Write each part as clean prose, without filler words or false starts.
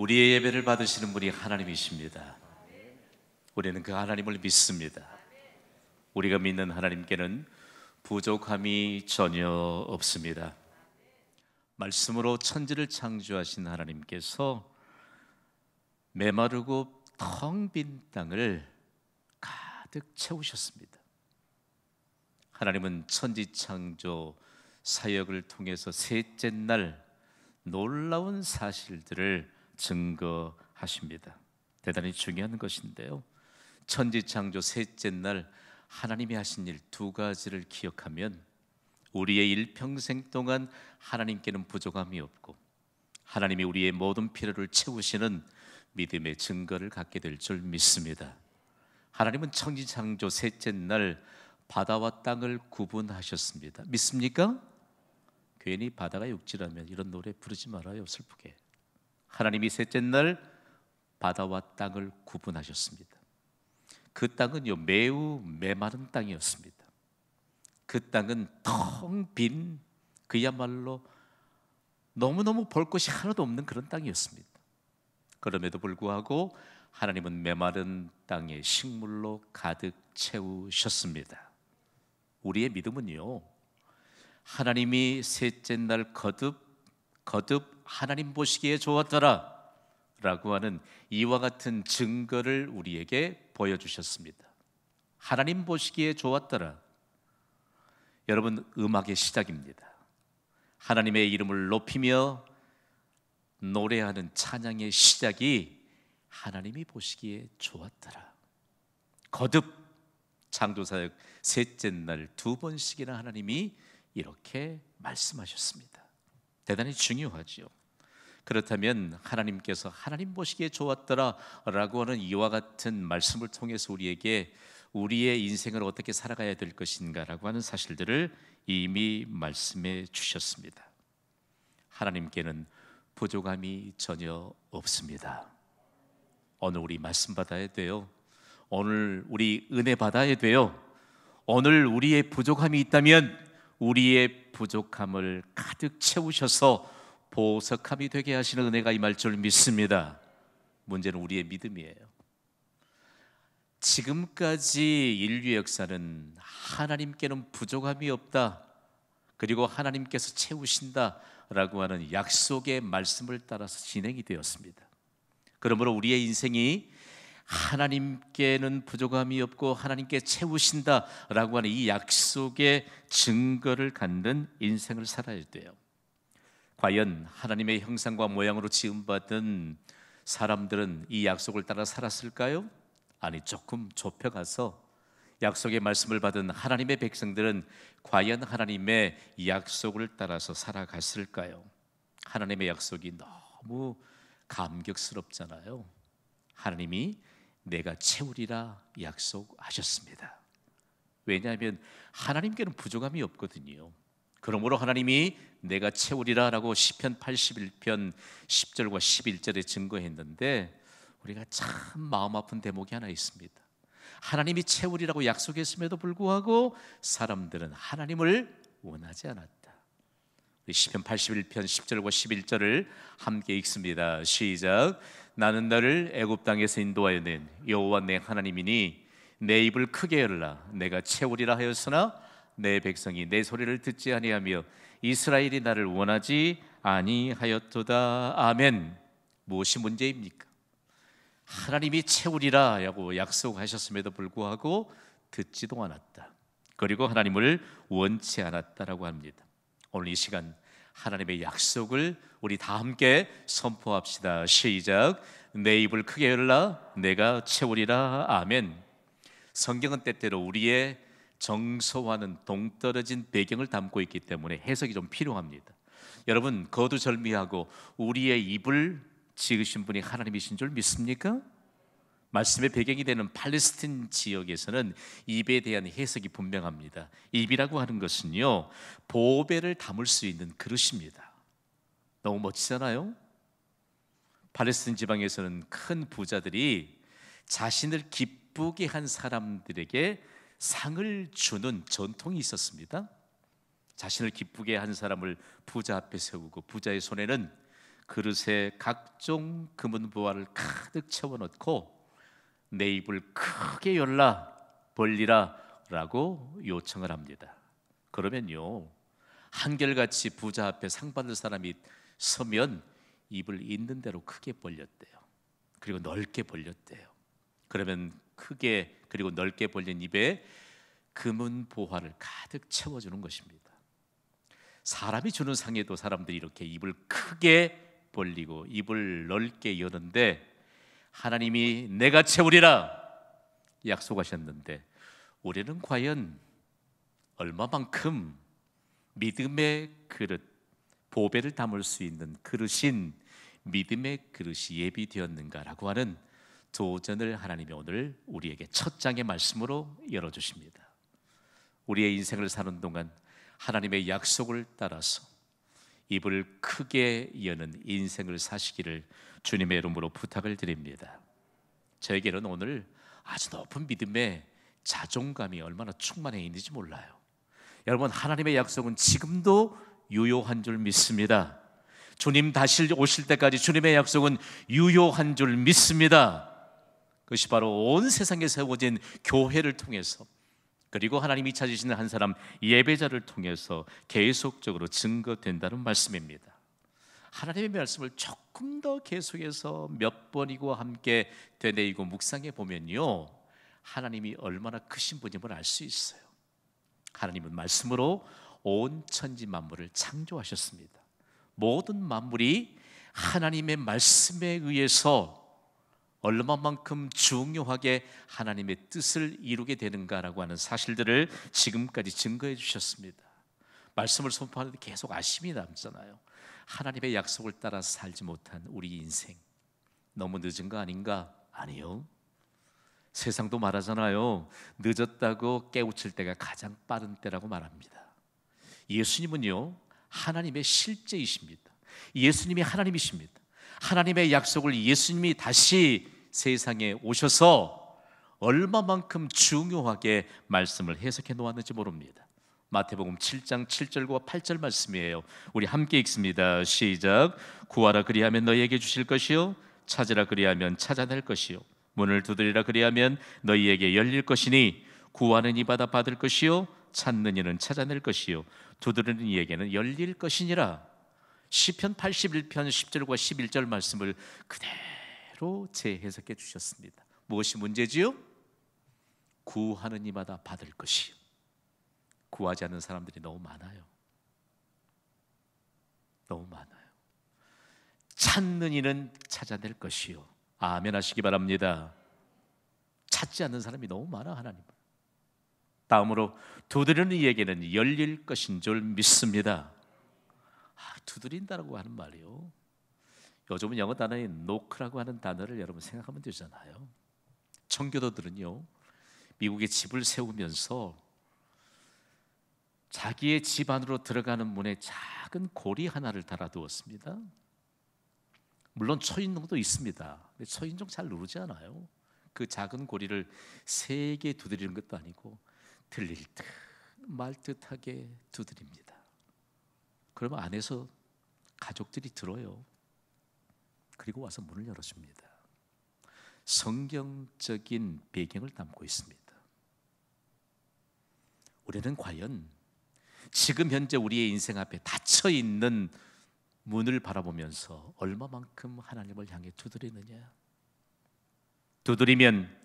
우리의 예배를 받으시는 분이 하나님이십니다. 우리는 그 하나님을 믿습니다. 우리가 믿는 하나님께는 부족함이 전혀 없습니다. 말씀으로 천지를 창조하신 하나님께서 메마르고 텅 빈 땅을 가득 채우셨습니다. 하나님은 천지 창조 사역을 통해서 셋째 날 놀라운 사실들을 증거하십니다. 대단히 중요한 것인데요, 천지 창조 셋째 날 하나님이 하신 일 두 가지를 기억하면 우리의 일평생 동안 하나님께는 부족함이 없고 하나님이 우리의 모든 필요를 채우시는 믿음의 증거를 갖게 될 줄 믿습니다. 하나님은 천지 창조 셋째 날 바다와 땅을 구분하셨습니다. 믿습니까? 괜히 바다가 육지라면 이런 노래 부르지 말아요, 슬프게. 하나님이 셋째 날 바다와 땅을 구분하셨습니다. 그 땅은요, 매우 메마른 땅이었습니다. 그 땅은 텅 빈, 그야말로 너무너무 볼 것이 하나도 없는 그런 땅이었습니다. 그럼에도 불구하고 하나님은 메마른 땅에 식물로 가득 채우셨습니다. 우리의 믿음은요, 하나님이 셋째 날 거듭 하나님 보시기에 좋았더라 라고 하는 이와 같은 증거를 우리에게 보여주셨습니다. 하나님 보시기에 좋았더라. 여러분, 음악의 시작입니다. 하나님의 이름을 높이며 노래하는 찬양의 시작이 하나님이 보시기에 좋았더라. 거듭 창조사역 셋째 날 두 번씩이나 하나님이 이렇게 말씀하셨습니다. 대단히 중요하죠. 그렇다면 하나님께서 하나님 보시기에 좋았더라 라고 하는 이와 같은 말씀을 통해서 우리에게 우리의 인생을 어떻게 살아가야 될 것인가 라고 하는 사실들을 이미 말씀해 주셨습니다. 하나님께는 부족함이 전혀 없습니다. 오늘 우리 말씀 받아야 돼요. 오늘 우리 은혜 받아야 돼요. 오늘 우리의 부족함이 있다면 우리의 부족함을 가득 채우셔서 보석함이 되게 하시는 은혜가 임할 줄 믿습니다. 문제는 우리의 믿음이에요. 지금까지 인류 역사는 하나님께는 부족함이 없다, 그리고 하나님께서 채우신다라고 하는 약속의 말씀을 따라서 진행이 되었습니다. 그러므로 우리의 인생이 하나님께는 부족함이 없고 하나님께 채우신다라고 하는 이 약속의 증거를 갖는 인생을 살아야 돼요. 과연 하나님의 형상과 모양으로 지음받은 사람들은 이 약속을 따라 살았을까요? 아니, 조금 좁혀가서 약속의 말씀을 받은 하나님의 백성들은 과연 하나님의 약속을 따라서 살아갔을까요? 하나님의 약속이 너무 감격스럽잖아요. 하나님이 내가 채우리라 약속하셨습니다. 왜냐하면 하나님께는 부족함이 없거든요. 그러므로 하나님이 내가 채우리라 라고 시편 81편 10절과 11절에 증거했는데, 우리가 참 마음 아픈 대목이 하나 있습니다. 하나님이 채우리라고 약속했음에도 불구하고 사람들은 하나님을 원하지 않았다. 우리 시편 81편 10절과 11절을 함께 읽습니다. 시작. 나는 너를 애굽 땅에서 인도하여 낸 여호와 내 하나님이니 내 입을 크게 열라. 내가 채우리라 하였으나 내 백성이 내 소리를 듣지 아니하며 이스라엘이 나를 원하지 아니하였도다. 아멘. 무엇이 문제입니까? 하나님이 채우리라고 약속하셨음에도 불구하고 듣지도 않았다. 그리고 하나님을 원치 않았다라고 합니다. 오늘 이 시간 하나님의 약속을 우리 다 함께 선포합시다. 시작. 내 입을 크게 열라. 내가 채우리라. 아멘. 성경은 때때로 우리의 정서와는 동떨어진 배경을 담고 있기 때문에 해석이 좀 필요합니다. 여러분, 거두절미하고 우리의 입을 지으신 분이 하나님이신 줄 믿습니까? 말씀의 배경이 되는 팔레스틴 지역에서는 입에 대한 해석이 분명합니다. 입이라고 하는 것은요, 보배를 담을 수 있는 그릇입니다. 너무 멋지잖아요? 팔레스틴 지방에서는 큰 부자들이 자신을 기쁘게 한 사람들에게 상을 주는 전통이 있었습니다. 자신을 기쁘게 한 사람을 부자 앞에 세우고 부자의 손에는 그릇에 각종 금은 보화를 가득 채워넣고 내 입을 크게 벌리라 라고 요청을 합니다. 그러면요, 한결같이 부자 앞에 상 받을 사람이 서면 입을 있는 대로 크게 벌렸대요. 그리고 넓게 벌렸대요. 그러면 크게 그리고 넓게 벌린 입에 금은 보화를 가득 채워주는 것입니다. 사람이 주는 상에도 사람들이 이렇게 입을 크게 벌리고 입을 넓게 여는데, 하나님이 내가 채우리라 약속하셨는데 우리는 과연 얼마만큼 믿음의 그릇, 보배를 담을 수 있는 그릇인 믿음의 그릇이 예비되었는가라고 하는 도전을 하나님이 오늘 우리에게 첫 장의 말씀으로 열어주십니다. 우리의 인생을 사는 동안 하나님의 약속을 따라서 입을 크게 여는 인생을 사시기를 주님의 이름으로 부탁을 드립니다. 저에게는 오늘 아주 높은 믿음의 자존감이 얼마나 충만해 있는지 몰라요. 여러분, 하나님의 약속은 지금도 유효한 줄 믿습니다. 주님 다시 오실 때까지 주님의 약속은 유효한 줄 믿습니다. 그것이 바로 온 세상에 세워진 교회를 통해서, 그리고 하나님이 찾으시는 한 사람 예배자를 통해서 계속적으로 증거된다는 말씀입니다. 하나님의 말씀을 조금 더 계속해서 몇 번이고 함께 되뇌이고 묵상해 보면요, 하나님이 얼마나 크신 분임을 알 수 있어요. 하나님은 말씀으로 온 천지 만물을 창조하셨습니다. 모든 만물이 하나님의 말씀에 의해서 얼마만큼 중요하게 하나님의 뜻을 이루게 되는가라고 하는 사실들을 지금까지 증거해 주셨습니다. 말씀을 선포하는데 계속 아쉬움이 남잖아요. 하나님의 약속을 따라 살지 못한 우리 인생, 너무 늦은 거 아닌가? 아니요. 세상도 말하잖아요. 늦었다고 깨우칠 때가 가장 빠른 때라고 말합니다. 예수님은요, 하나님의 실제이십니다. 예수님이 하나님이십니다. 하나님의 약속을 예수님이 다시 세상에 오셔서 얼마만큼 중요하게 말씀을 해석해 놓았는지 모릅니다. 마태복음 7장 7절과 8절 말씀이에요. 우리 함께 읽습니다. 시작. 구하라 그리하면 너희에게 주실 것이요, 찾으라 그리하면 찾아낼 것이요, 문을 두드리라 그리하면 너희에게 열릴 것이니 구하는 이마다 받을 것이요, 찾는 이는 찾아낼 것이요, 두드리는 이에게는 열릴 것이니라. 시편 81편 10절과 11절 말씀을 그대로 재해석해 주셨습니다. 무엇이 문제지요? 구하는 이마다 받을 것이요. 구하지 않는 사람들이 너무 많아요. 너무 많아요. 찾는 이는 찾아낼 것이요. 아멘 하시기 바랍니다. 찾지 않는 사람이 너무 많아, 하나님. 다음으로 두드리는 이에게는 열릴 것인 줄 믿습니다. 두드린다라고 하는 말이요, 요즘은 영어 단어인 knock라고 하는 단어를 여러분 생각하면 되잖아요. 청교도들은요, 미국에 집을 세우면서 자기의 집 안으로 들어가는 문에 작은 고리 하나를 달아두었습니다. 물론 초인종도 있습니다. 근데 초인종 잘 누르지 않아요. 그 작은 고리를 세게 두드리는 것도 아니고 들릴 듯 말 듯하게 두드립니다. 그러면 안에서 가족들이 들어요. 그리고 와서 문을 열어줍니다. 성경적인 배경을 담고 있습니다. 우리는 과연 지금 현재 우리의 인생 앞에 닫혀 있는 문을 바라보면서 얼마만큼 하나님을 향해 두드리느냐? 두드리면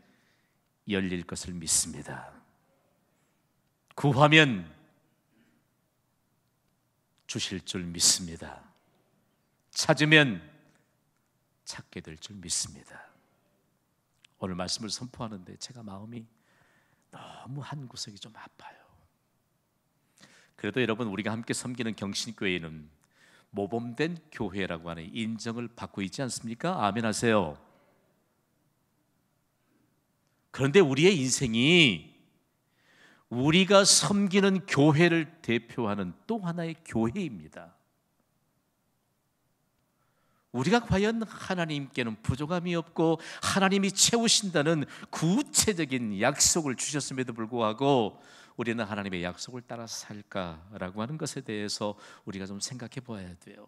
열릴 것을 믿습니다. 구하면 주실 줄 믿습니다. 찾으면 찾게 될 줄 믿습니다. 오늘 말씀을 선포하는데 제가 마음이 너무 한 구석이 좀 아파요. 그래도 여러분, 우리가 함께 섬기는 경신교회는 모범된 교회라고 하는 인정을 받고 있지 않습니까? 아멘 하세요. 그런데 우리의 인생이 우리가 섬기는 교회를 대표하는 또 하나의 교회입니다. 우리가 과연 하나님께는 부족함이 없고 하나님이 채우신다는 구체적인 약속을 주셨음에도 불구하고 우리는 하나님의 약속을 따라 살까라고 하는 것에 대해서 우리가 좀 생각해 봐야 돼요.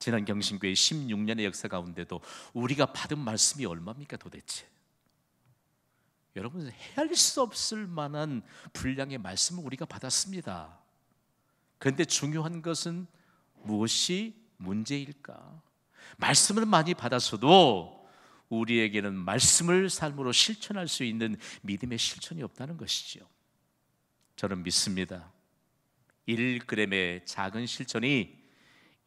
지난 경신교회 16년의 역사 가운데도 우리가 받은 말씀이 얼마입니까 도대체? 여러분, 헤아릴 수 없을 만한 분량의 말씀을 우리가 받았습니다. 그런데 중요한 것은 무엇이 문제일까? 말씀을 많이 받았어도 우리에게는 말씀을 삶으로 실천할 수 있는 믿음의 실천이 없다는 것이죠. 저는 믿습니다. 1g의 작은 실천이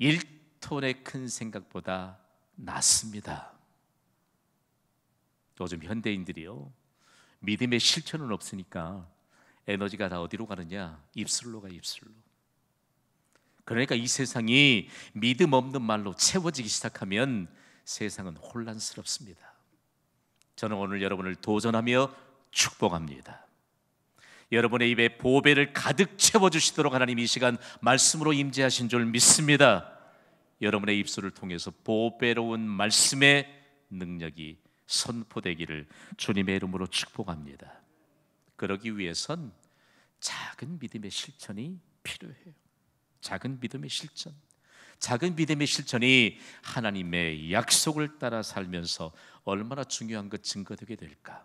1톤의 큰 생각보다 낫습니다. 요즘 현대인들이요, 믿음의 실천은 없으니까 에너지가 다 어디로 가느냐? 입술로 가, 입술로. 그러니까 이 세상이 믿음 없는 말로 채워지기 시작하면 세상은 혼란스럽습니다. 저는 오늘 여러분을 도전하며 축복합니다. 여러분의 입에 보배를 가득 채워주시도록 하나님 이 시간 말씀으로 임재하신 줄 믿습니다. 여러분의 입술을 통해서 보배로운 말씀의 능력이 선포되기를 주님의 이름으로 축복합니다. 그러기 위해선 작은 믿음의 실천이 필요해요. 작은 믿음의 실천. 작은 믿음의 실천이 하나님의 약속을 따라 살면서 얼마나 중요한 것 증거되게 될까?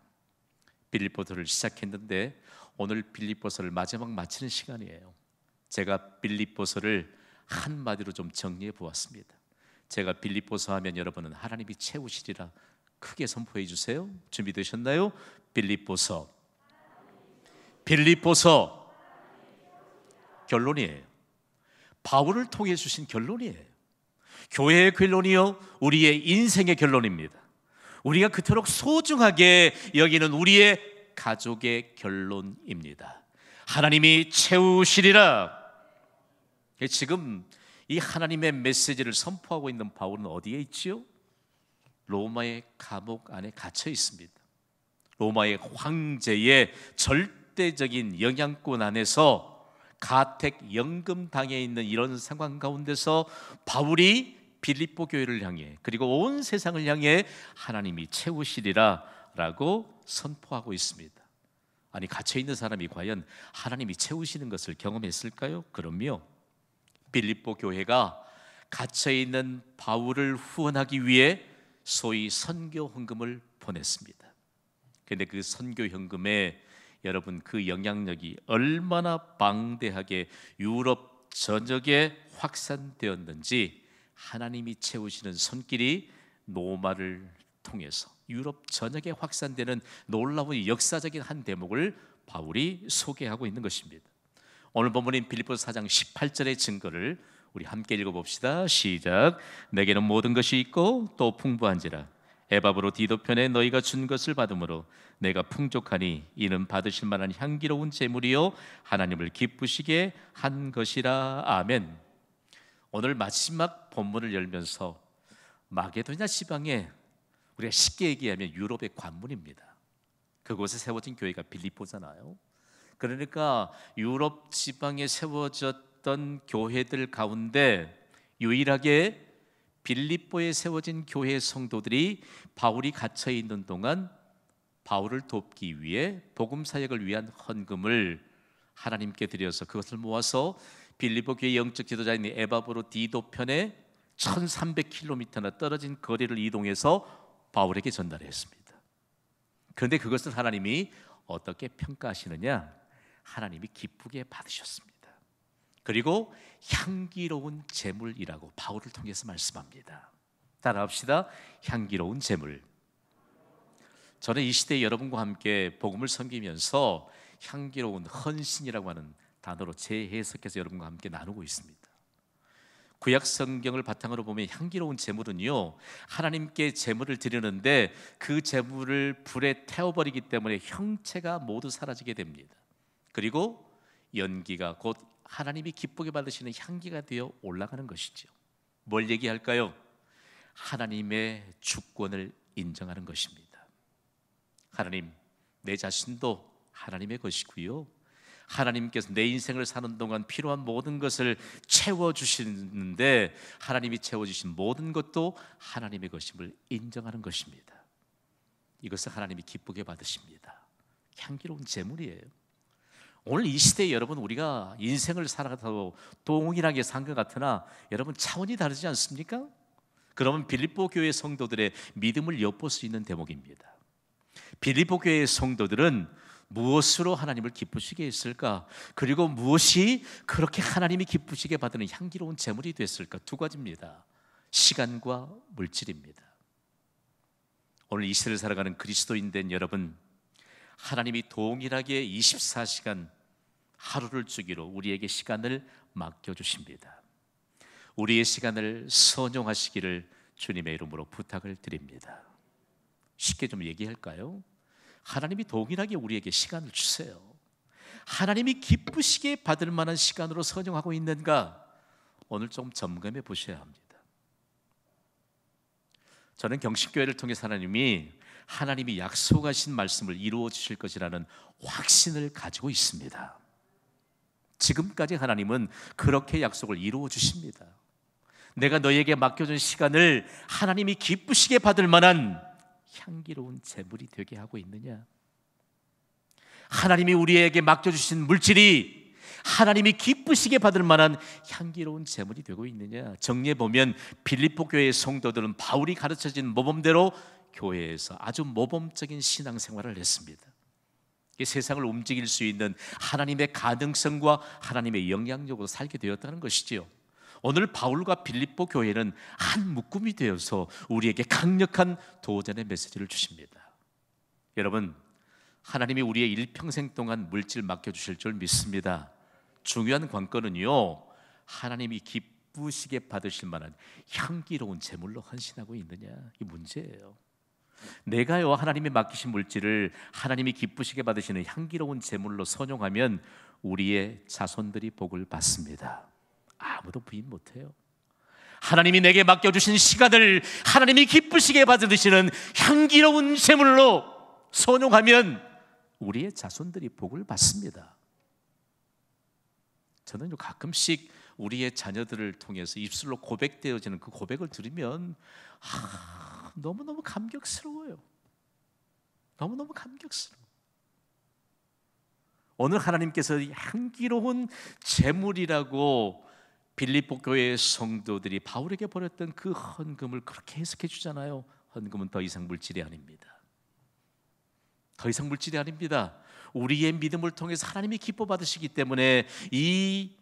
빌립보서를 시작했는데 오늘 빌립보서를 마지막 마치는 시간이에요. 제가 빌립보서를 한마디로 좀 정리해 보았습니다. 제가 빌립보서 하면 여러분은 하나님이 채우시리라 크게 선포해 주세요. 준비되셨나요? 빌립보서. 빌립보서 결론이에요. 바울을 통해 주신 결론이에요. 교회의 결론이요, 우리의 인생의 결론입니다. 우리가 그토록 소중하게 여기는 우리의 가족의 결론입니다. 하나님이 채우시리라. 지금 이 하나님의 메시지를 선포하고 있는 바울은 어디에 있지요? 로마의 감옥 안에 갇혀 있습니다. 로마의 황제의 절대적인 영향권 안에서 가택 연금당해 있는 이런 상황 가운데서 바울이 빌립보 교회를 향해 그리고 온 세상을 향해 하나님이 채우시리라 라고 선포하고 있습니다. 아니, 갇혀있는 사람이 과연 하나님이 채우시는 것을 경험했을까요? 그럼요. 빌립보 교회가 갇혀있는 바울을 후원하기 위해 소위 선교 헌금을 보냈습니다. 그런데 그 선교 헌금에 여러분 그 영향력이 얼마나 방대하게 유럽 전역에 확산되었는지 하나님이 채우시는 손길이 로마를 통해서 유럽 전역에 확산되는 놀라운 역사적인 한 대목을 바울이 소개하고 있는 것입니다. 오늘 본문인 빌립보서 4장 18절의 증거를 우리 함께 읽어봅시다. 시작. 내게는 모든 것이 있고 또 풍부한지라 에바브로 디도편에 너희가 준 것을 받음으로 내가 풍족하니 이는 받으실 만한 향기로운 제물이요 하나님을 기쁘시게 한 것이라. 아멘. 오늘 마지막 본문을 열면서 마게도냐 지방에 우리가 쉽게 얘기하면 유럽의 관문입니다. 그곳에 세워진 교회가 빌립보잖아요. 그러니까 유럽 지방에 세워졌던 교회들 가운데 유일하게 빌립보에 세워진 교회의 성도들이 바울이 갇혀 있는 동안 바울을 돕기 위해 복음 사역을 위한 헌금을 하나님께 드려서 그것을 모아서 빌립보 교회 영적 지도자인 에바브로 디도편에 1300km나 떨어진 거리를 이동해서 바울에게 전달했습니다. 그런데 그것을 하나님이 어떻게 평가하시느냐? 하나님이 기쁘게 받으셨습니다. 그리고 향기로운 제물이라고 바울을 통해서 말씀합니다. 따라합시다. 향기로운 제물. 저는 이 시대에 여러분과 함께 복음을 섬기면서 향기로운 헌신이라고 하는 단어로 재해석해서 여러분과 함께 나누고 있습니다. 구약 성경을 바탕으로 보면 향기로운 제물은요, 하나님께 제물을 드리는데 그 제물을 불에 태워버리기 때문에 형체가 모두 사라지게 됩니다. 그리고 연기가 곧 하나님이 기쁘게 받으시는 향기가 되어 올라가는 것이죠. 뭘 얘기할까요? 하나님의 주권을 인정하는 것입니다. 하나님, 내 자신도 하나님의 것이고요, 하나님께서 내 인생을 사는 동안 필요한 모든 것을 채워주시는데 하나님이 채워주신 모든 것도 하나님의 것임을 인정하는 것입니다. 이것을 하나님이 기쁘게 받으십니다. 향기로운 제물이에요. 오늘 이 시대에 여러분 우리가 인생을 살아가도 동일하게 산 것 같으나 여러분 차원이 다르지 않습니까? 그러면 빌립보 교회 성도들의 믿음을 엿볼 수 있는 대목입니다. 빌립보 교회의 성도들은 무엇으로 하나님을 기쁘시게 했을까? 그리고 무엇이 그렇게 하나님이 기쁘시게 받는 향기로운 제물이 됐을까? 두 가지입니다. 시간과 물질입니다. 오늘 이 시대를 살아가는 그리스도인된 여러분, 하나님이 동일하게 24시간 하루를 주기로 우리에게 시간을 맡겨주십니다. 우리의 시간을 선용하시기를 주님의 이름으로 부탁을 드립니다. 쉽게 좀 얘기할까요? 하나님이 동일하게 우리에게 시간을 주세요. 하나님이 기쁘시게 받을 만한 시간으로 선용하고 있는가? 오늘 좀 점검해 보셔야 합니다. 저는 경신교회를 통해서 하나님이 약속하신 말씀을 이루어 주실 것이라는 확신을 가지고 있습니다. 지금까지 하나님은 그렇게 약속을 이루어 주십니다. 내가 너에게 맡겨준 시간을 하나님이 기쁘시게 받을 만한 향기로운 제물이 되게 하고 있느냐? 하나님이 우리에게 맡겨주신 물질이 하나님이 기쁘시게 받을 만한 향기로운 제물이 되고 있느냐? 정리해보면 빌립보 교회의 성도들은 바울이 가르쳐진 모범대로 교회에서 아주 모범적인 신앙생활을 했습니다. 세상을 움직일 수 있는 하나님의 가능성과 하나님의 영향력으로 살게 되었다는 것이지요. 오늘 바울과 빌립보 교회는 한 묶음이 되어서 우리에게 강력한 도전의 메시지를 주십니다. 여러분, 하나님이 우리의 일평생 동안 물질 맡겨주실 줄 믿습니다. 중요한 관건은요, 하나님이 기쁘시게 받으실 만한 향기로운 제물로 헌신하고 있느냐, 이 문제예요. 내가요 하나님이 맡기신 물질을 하나님이 기쁘시게 받으시는 향기로운 제물로 선용하면 우리의 자손들이 복을 받습니다. 아무도 부인 못해요. 하나님이 내게 맡겨주신 시간을 하나님이 기쁘시게 받으시는 향기로운 제물로 선용하면 우리의 자손들이 복을 받습니다. 저는 가끔씩 우리의 자녀들을 통해서 입술로 고백되어지는 그 고백을 들으면 너무너무 감격스러워요. 너무너무 감격스러워. 오늘 하나님께서 향기로운 제물이라고 빌립보 교회의 성도들이 바울에게 보냈던 그 헌금을 그렇게 해석해 주잖아요. 헌금은 더 이상 물질이 아닙니다. 더 이상 물질이 아닙니다. 우리의 믿음을 통해서 하나님이 기뻐 받으시기 때문에 이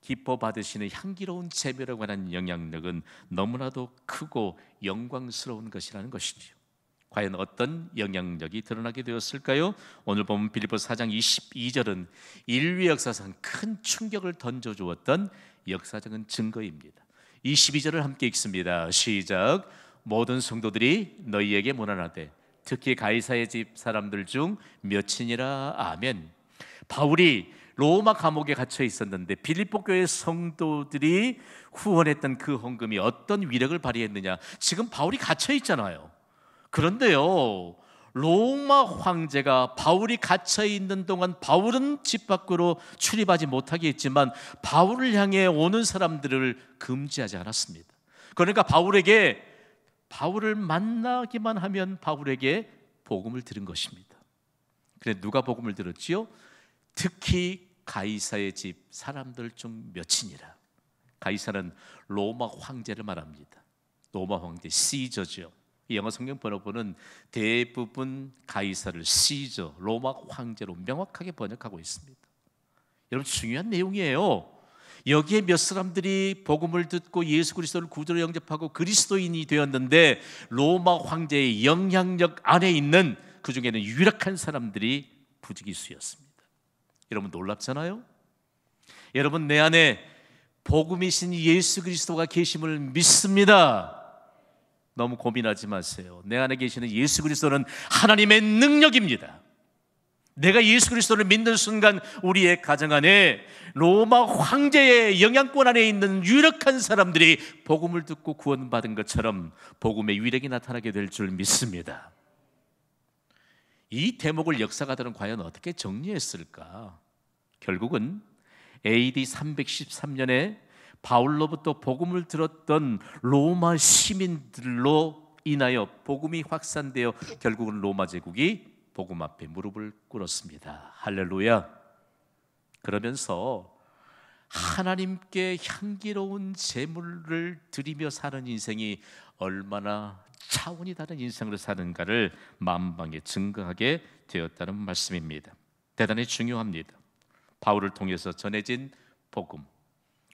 기뻐 받으시는 향기로운 제물에 관한 영향력은 너무나도 크고 영광스러운 것이라는 것이죠. 과연 어떤 영향력이 드러나게 되었을까요? 오늘 보면 빌립보 4장 22절은 인류 역사상 큰 충격을 던져주었던 역사적인 증거입니다. 22절을 함께 읽습니다. 시작. 모든 성도들이 너희에게 문안하되 특히 가이사의 집 사람들 중 몇이니라. 아멘. 바울이 로마 감옥에 갇혀 있었는데 빌립보 교회 성도들이 후원했던 그 헌금이 어떤 위력을 발휘했느냐. 지금 바울이 갇혀 있잖아요. 그런데요, 로마 황제가 바울이 갇혀 있는 동안 바울은 집 밖으로 출입하지 못하게 했지만 바울을 향해 오는 사람들을 금지하지 않았습니다. 그러니까 바울을 만나기만 하면 바울에게 복음을 들은 것입니다. 그래, 누가 복음을 들었지요? 특히 가이사의 집 사람들 중 몇이니라. 가이사는 로마 황제를 말합니다. 로마 황제 시저죠. 영어 성경 번역본은 대부분 가이사를 시저, 로마 황제로 명확하게 번역하고 있습니다. 여러분, 중요한 내용이에요. 여기에 몇 사람들이 복음을 듣고 예수 그리스도를 구주로 영접하고 그리스도인이 되었는데 로마 황제의 영향력 안에 있는 그 중에는 유력한 사람들이 부지기수였습니다. 여러분, 놀랍잖아요? 여러분, 내 안에 복음이신 예수 그리스도가 계심을 믿습니다. 너무 고민하지 마세요. 내 안에 계시는 예수 그리스도는 하나님의 능력입니다. 내가 예수 그리스도를 믿는 순간 우리의 가정 안에 로마 황제의 영향권 안에 있는 유력한 사람들이 복음을 듣고 구원받은 것처럼 복음의 위력이 나타나게 될 줄 믿습니다. 이 대목을 역사가들은 과연 어떻게 정리했을까? 결국은 AD 313년에 바울로부터 복음을 들었던 로마 시민들로 인하여 복음이 확산되어 결국은 로마 제국이 복음 앞에 무릎을 꿇었습니다. 할렐루야. 그러면서 하나님께 향기로운 제물을 드리며 사는 인생이 얼마나 차원이 다른 인생을 사는가를 만방에 증거하게 되었다는 말씀입니다. 대단히 중요합니다. 바울을 통해서 전해진 복음,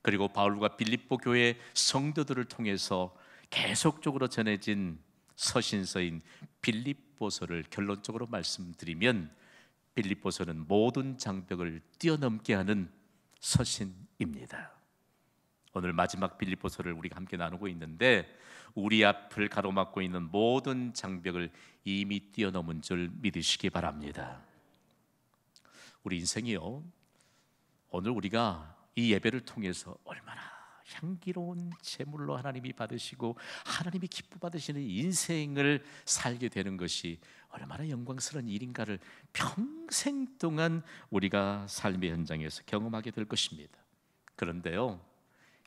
그리고 바울과 빌립보 교회 성도들을 통해서 계속적으로 전해진 서신서인 빌립보서를 결론적으로 말씀드리면, 빌립보서는 모든 장벽을 뛰어넘게 하는 서신입니다. 오늘 마지막 빌립보서를 우리가 함께 나누고 있는데, 우리 앞을 가로막고 있는 모든 장벽을 이미 뛰어넘은 줄 믿으시기 바랍니다. 우리 인생이요, 오늘 우리가 이 예배를 통해서 얼마나 향기로운 제물로 하나님이 받으시고 하나님이 기뻐 받으시는 인생을 살게 되는 것이 얼마나 영광스러운 일인가를 평생 동안 우리가 삶의 현장에서 경험하게 될 것입니다. 그런데요,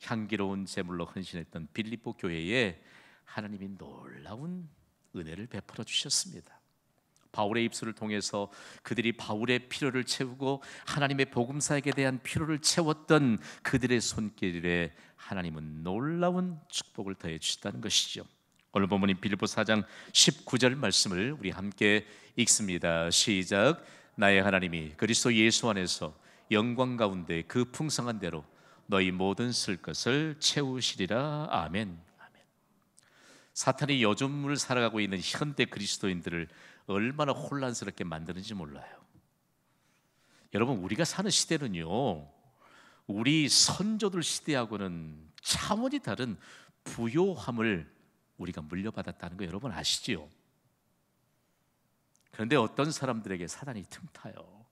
향기로운 제물로 헌신했던 빌립보 교회에 하나님이 놀라운 은혜를 베풀어 주셨습니다. 바울의 입술을 통해서 그들이 바울의 필요를 채우고 하나님의 복음사에게 대한 필요를 채웠던 그들의 손길에 하나님은 놀라운 축복을 더해 주셨다는 것이죠. 오늘 본문인 빌립보 4장 19절 말씀을 우리 함께 읽습니다. 시작. 나의 하나님이 그리스도 예수 안에서 영광 가운데 그 풍성한 대로 너희 모든 쓸 것을 채우시리라. 아멘. 사탄이 요즘을 살아가고 있는 현대 그리스도인들을 얼마나 혼란스럽게 만드는지 몰라요. 여러분, 우리가 사는 시대는요, 우리 선조들 시대하고는 차원이 다른 부요함을 우리가 물려받았다는 거 여러분 아시지요? 그런데 어떤 사람들에게 사단이 틈타요.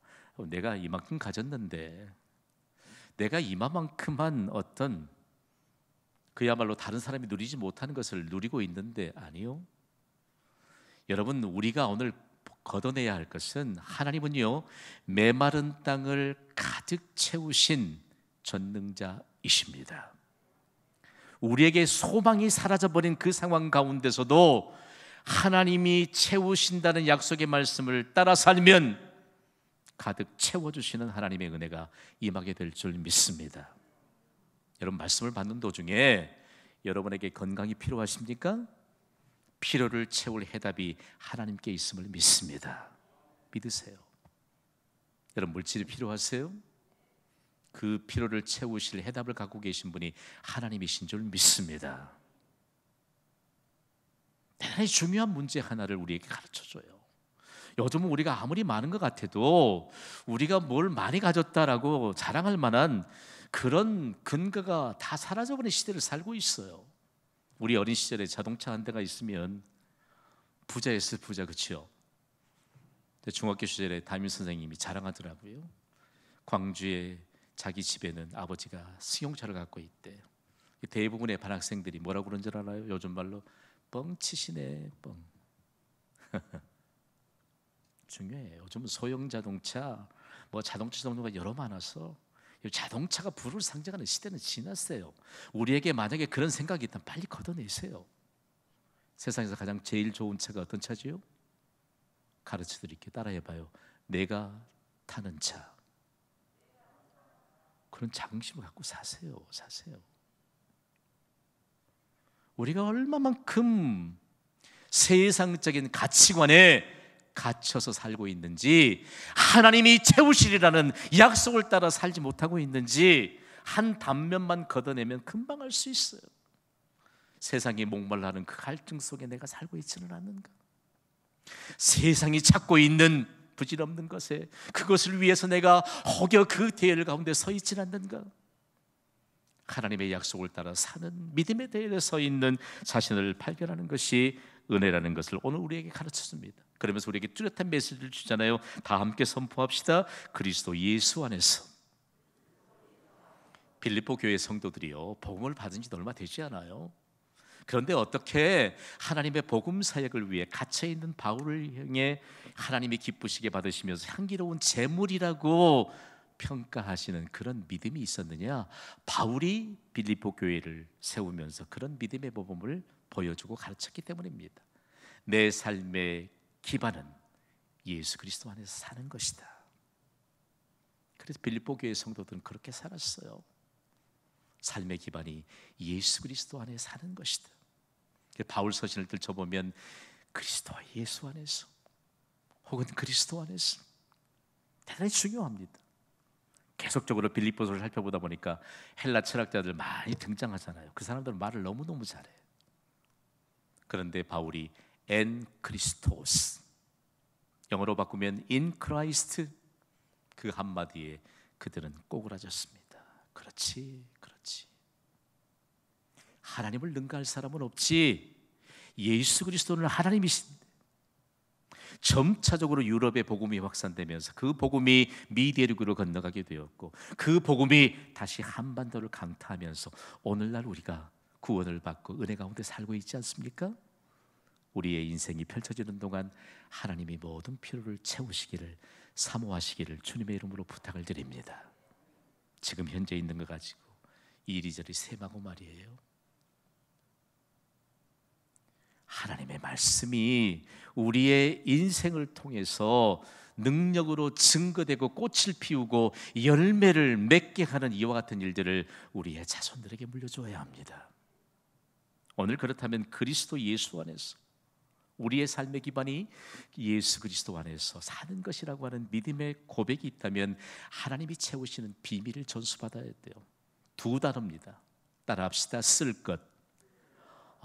내가 이만큼 가졌는데, 내가 이만큼만 어떤 그야말로 다른 사람이 누리지 못하는 것을 누리고 있는데, 아니요. 여러분, 우리가 오늘 걷어내야 할 것은, 하나님은요 메마른 땅을 가득 채우신 전능자이십니다. 우리에게 소망이 사라져버린 그 상황 가운데서도 하나님이 채우신다는 약속의 말씀을 따라 살면 가득 채워주시는 하나님의 은혜가 임하게 될 줄 믿습니다. 여러분, 말씀을 받는 도중에 여러분에게 건강이 필요하십니까? 필요를 채울 해답이 하나님께 있음을 믿습니다. 믿으세요. 여러분, 물질이 필요하세요? 그 필요를 채우실 해답을 갖고 계신 분이 하나님이신 줄 믿습니다. 대단히 중요한 문제 하나를 우리에게 가르쳐줘요. 요즘은 우리가 아무리 많은 것 같아도 우리가 뭘 많이 가졌다라고 자랑할 만한 그런 근거가 다 사라져버린 시대를 살고 있어요. 우리 어린 시절에 자동차 한 대가 있으면 부자였어요. 부자, 그렇죠? 중학교 시절에 담임 선생님이 자랑하더라고요. 광주에 자기 집에는 아버지가 승용차를 갖고 있대요. 대부분의 반학생들이 뭐라고 그런 줄 알아요? 요즘 말로 뻥치시네, 뻥. 중요해요. 요즘은 소형 자동차, 뭐 자동차 종류가 여러 많아서 자동차가 부를 상징하는 시대는 지났어요. 우리에게 만약에 그런 생각이 있다면 빨리 걷어내세요. 세상에서 가장 제일 좋은 차가 어떤 차지요? 가르쳐 드릴게요. 따라해봐요. 내가 타는 차. 그런 자긍심을 갖고 사세요. 우리가 얼마만큼 세상적인 가치관에 갇혀서 살고 있는지, 하나님이 채우시리라는 약속을 따라 살지 못하고 있는지 한 단면만 걷어내면 금방 알 수 있어요. 세상이 목말라하는 그 갈증 속에 내가 살고 있지는 않는가? 세상이 찾고 있는 부질없는 것에 그것을 위해서 내가 혹여 그 대열 가운데 서 있지는 않는가? 하나님의 약속을 따라 사는 믿음의 대열에 서 있는 자신을 발견하는 것이 은혜라는 것을 오늘 우리에게 가르쳐줍니다. 그러면서 우리에게 뚜렷한 메시지를 주잖아요. 다 함께 선포합시다. 그리스도 예수 안에서. 빌립보 교회 성도들이요, 복음을 받은 지도 얼마 되지 않아요. 그런데 어떻게 하나님의 복음 사역을 위해 갇혀있는 바울을 향해 하나님이 기쁘시게 받으시면서 향기로운 제물이라고 평가하시는 그런 믿음이 있었느냐? 바울이 빌립보 교회를 세우면서 그런 믿음의 모범을 보여주고 가르쳤기 때문입니다. 내 삶의 기반은 예수 그리스도 안에서 사는 것이다. 그래서 빌립보 교회 성도들은 그렇게 살았어요. 삶의 기반이 예수 그리스도 안에 사는 것이다. 바울 서신을 들춰보면 그리스도와 예수 안에서 혹은 그리스도 안에서 대단히 중요합니다. 계속적으로 빌립보서를 살펴보다 보니까 헬라 철학자들 많이 등장하잖아요. 그 사람들은 말을 너무너무 잘해요. 그런데 바울이 엔 크리스토스, 영어로 바꾸면 in Christ, 그 한마디에 그들은 꼬그라졌습니다. 그렇지, 그렇지. 하나님을 능가할 사람은 없지. 예수 그리스도는 하나님이신데. 점차적으로 유럽의 복음이 확산되면서 그 복음이 미대륙으로 건너가게 되었고, 그 복음이 다시 한반도를 강타하면서 오늘날 우리가 구원을 받고 은혜 가운데 살고 있지 않습니까? 우리의 인생이 펼쳐지는 동안 하나님이 모든 필요를 채우시기를, 사모하시기를 주님의 이름으로 부탁을 드립니다. 지금 현재 있는 거 가지고 이리저리 셈하고 말이에요. 하나님의 말씀이 우리의 인생을 통해서 능력으로 증거되고 꽃을 피우고 열매를 맺게 하는 이와 같은 일들을 우리의 자손들에게 물려줘야 합니다. 오늘 그렇다면 그리스도 예수 안에서 우리의 삶의 기반이 예수 그리스도 안에서 사는 것이라고 하는 믿음의 고백이 있다면 하나님이 채우시는 비밀을 전수받아야 돼요. 두 단어입니다. 따라합시다. 쓸 것.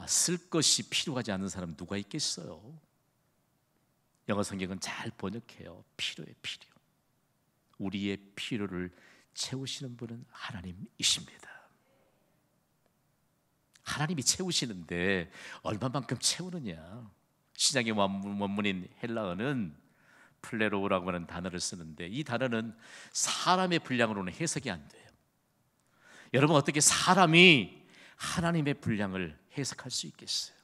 쓸 것이 필요하지 않은 사람 누가 있겠어요? 영어 성경은 잘 번역해요. 필요해, 필요. 우리의 필요를 채우시는 분은 하나님이십니다. 하나님이 채우시는데 얼마만큼 채우느냐? 신약의 원문인 헬라어는 플레로우라고 하는 단어를 쓰는데 이 단어는 사람의 분량으로는 해석이 안 돼요. 여러분, 어떻게 사람이 하나님의 분량을 해석할 수 있겠어요?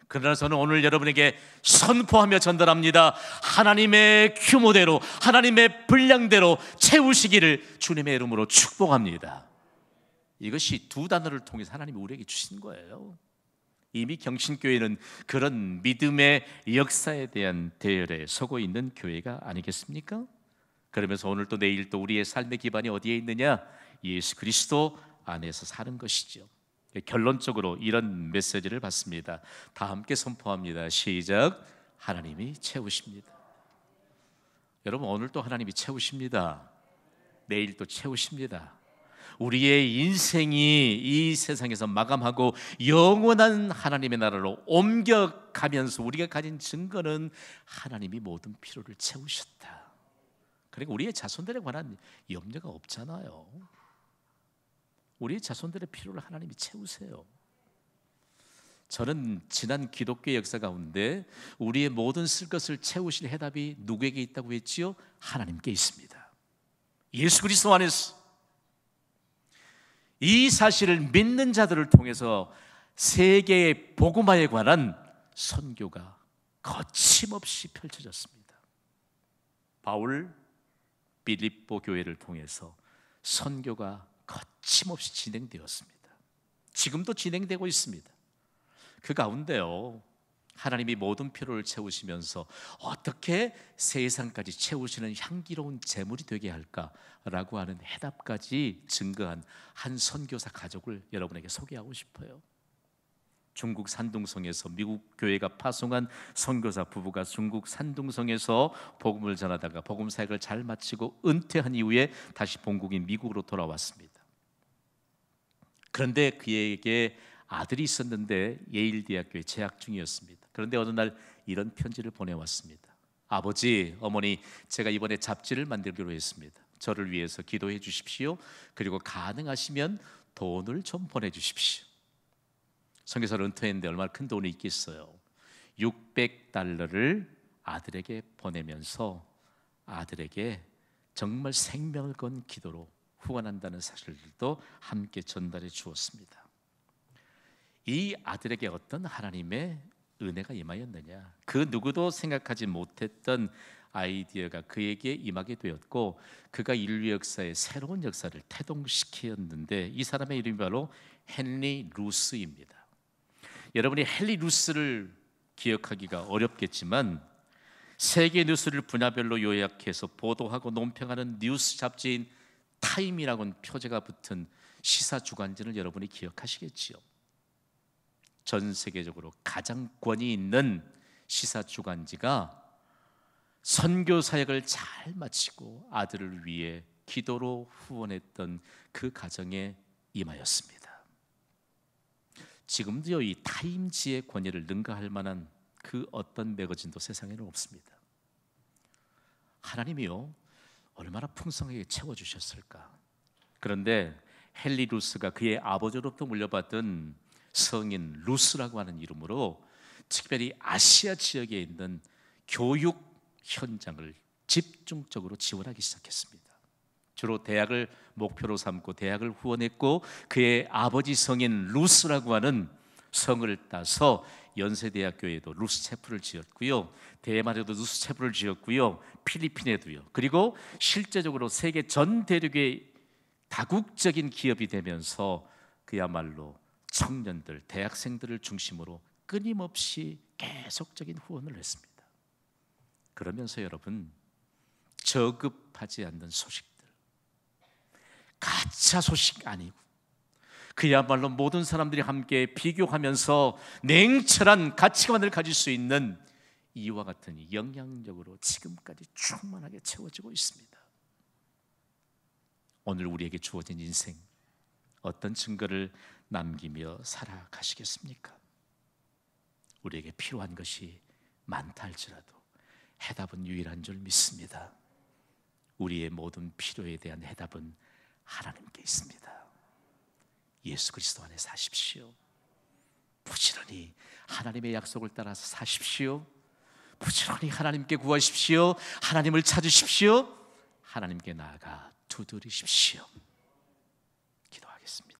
그러나 저는 오늘 여러분에게 선포하며 전달합니다. 하나님의 규모대로, 하나님의 분량대로 채우시기를 주님의 이름으로 축복합니다. 이것이 두 단어를 통해서 하나님이 우리에게 주신 거예요. 이미 경신교회는 그런 믿음의 역사에 대한 대열에 서고 있는 교회가 아니겠습니까? 그러면서 오늘 또 내일 또 우리의 삶의 기반이 어디에 있느냐? 예수 그리스도 안에서 사는 것이죠. 결론적으로 이런 메시지를 받습니다. 다 함께 선포합니다. 시작. 하나님이 채우십니다. 여러분, 오늘 또 하나님이 채우십니다. 내일 또 채우십니다. 우리의 인생이 이 세상에서 마감하고 영원한 하나님의 나라로 옮겨가면서 우리가 가진 증거는 하나님이 모든 필요를 채우셨다. 그러니까 우리의 자손들에 관한 염려가 없잖아요. 우리의 자손들의 필요를 하나님이 채우세요. 저는 지난 기독교 역사 가운데 우리의 모든 쓸 것을 채우실 해답이 누구에게 있다고 했지요? 하나님께 있습니다. 예수 그리스도 안에서. 이 사실을 믿는 자들을 통해서 세계의 복음화에 관한 선교가 거침없이 펼쳐졌습니다. 바울 빌립보 교회를 통해서 선교가 거침없이 진행되었습니다. 지금도 진행되고 있습니다. 그 가운데요, 하나님이 모든 필요를 채우시면서 어떻게 세상까지 채우시는 향기로운 제물이 되게 할까라고 하는 해답까지 증거한 한 선교사 가족을 여러분에게 소개하고 싶어요. 중국 산둥성에서 미국 교회가 파송한 선교사 부부가 중국 산둥성에서 복음을 전하다가 복음 사역을 잘 마치고 은퇴한 이후에 다시 본국인 미국으로 돌아왔습니다. 그런데 그에게 아들이 있었는데 예일대학교에 재학 중이었습니다. 그런데 어느 날 이런 편지를 보내왔습니다. 아버지, 어머니, 제가 이번에 잡지를 만들기로 했습니다. 저를 위해서 기도해 주십시오. 그리고 가능하시면 돈을 좀 보내주십시오. 선교사를 은퇴했는데 얼마나 큰 돈이 있겠어요. $600를 아들에게 보내면서 아들에게 정말 생명을 건 기도로 후원한다는 사실들도 함께 전달해 주었습니다. 이 아들에게 어떤 하나님의 은혜가 임하였느냐? 그 누구도 생각하지 못했던 아이디어가 그에게 임하게 되었고, 그가 인류 역사의 새로운 역사를 태동시켰는데, 이 사람의 이름이 바로 헨리 루스입니다. 여러분이 헨리 루스를 기억하기가 어렵겠지만 세계 뉴스를 분야별로 요약해서 보도하고 논평하는 뉴스 잡지인 타임이라고는 표제가 붙은 시사 주간지를 여러분이 기억하시겠지요. 전 세계적으로 가장 권위 있는 시사 주간지가 선교 사역을 잘 마치고 아들을 위해 기도로 후원했던 그 가정에 임하였습니다. 지금도요, 이 타임지의 권위를 능가할 만한 그 어떤 매거진도 세상에는 없습니다. 하나님이요, 얼마나 풍성하게 채워주셨을까. 그런데 헨리 루스가 그의 아버지로부터 물려받은 성인 루스라고 하는 이름으로 특별히 아시아 지역에 있는 교육 현장을 집중적으로 지원하기 시작했습니다. 주로 대학을 목표로 삼고 대학을 후원했고, 그의 아버지 성인 루스라고 하는 성을 따서 연세대학교에도 루스 채플을 지었고요, 대만에도 루스 채플을 지었고요, 필리핀에도요. 그리고 실제적으로 세계 전 대륙의 다국적인 기업이 되면서 그야말로 청년들, 대학생들을 중심으로 끊임없이 계속적인 후원을 했습니다. 그러면서 여러분, 저급하지 않는 소식들, 가짜 소식 아니고 그야말로 모든 사람들이 함께 비교하면서 냉철한 가치관을 가질 수 있는 이와 같은 영향력으로 지금까지 충만하게 채워지고 있습니다. 오늘 우리에게 주어진 인생, 어떤 증거를 남기며 살아가시겠습니까? 우리에게 필요한 것이 많다 할지라도 해답은 유일한 줄 믿습니다. 우리의 모든 필요에 대한 해답은 하나님께 있습니다. 예수 그리스도 안에 사십시오. 부지런히 하나님의 약속을 따라서 사십시오. 부지런히 하나님께 구하십시오. 하나님을 찾으십시오. 하나님께 나아가 두드리십시오. 기도하겠습니다.